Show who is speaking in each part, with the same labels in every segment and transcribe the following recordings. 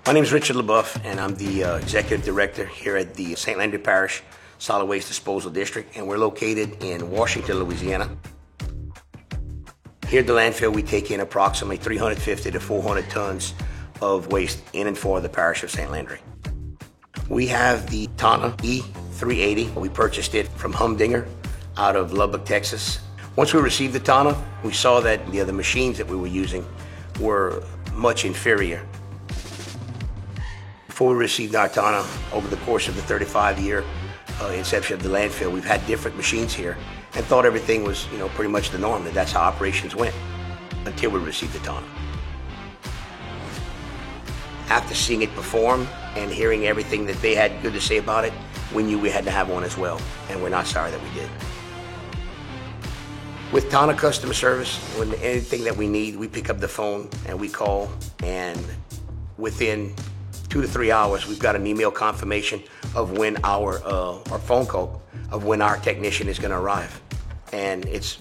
Speaker 1: My name is Richard LaBeouf, and I'm the Executive Director here at the St. Landry Parish Solid Waste Disposal District, and we're located in Washington, Louisiana. Here at the landfill, we take in approximately 350 to 400 tons of waste in and for the parish of St. Landry. We have the TANA E380. We purchased it from Humdinger out of Lubbock, Texas. Once we received the TANA, we saw that the other machines that we were using were much inferior. Before we received our TANA, over the course of the 35-year inception of the landfill, we've had different machines here and thought everything was, pretty much the norm, that's how operations went until we received the TANA. After seeing it perform and hearing everything that they had good to say about it, we knew we had to have one as well, and we're not sorry that we did. With TANA customer service, when anything that we need, we pick up the phone and we call, and within 2 to 3 hours, we've got an email confirmation of when our phone call of when our technician is going to arrive. And it's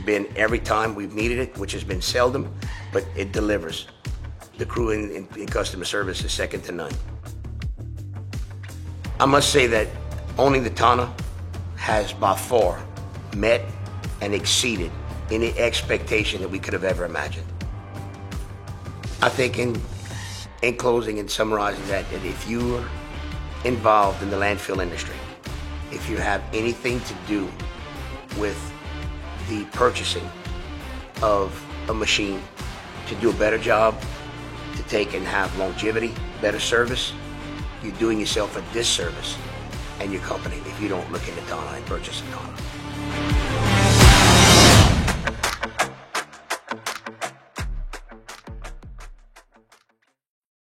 Speaker 1: been every time we've needed it, which has been seldom, but it delivers. The crew in customer service is second to none. I must say that owning the TANA has by far met and exceeded any expectation that we could have ever imagined. I think in closing and summarizing that if you're involved in the landfill industry, if you have anything to do with the purchasing of a machine to do a better job, to take and have longevity, better service, you're doing yourself a disservice and your company if you don't look into TANA and purchase a TANA.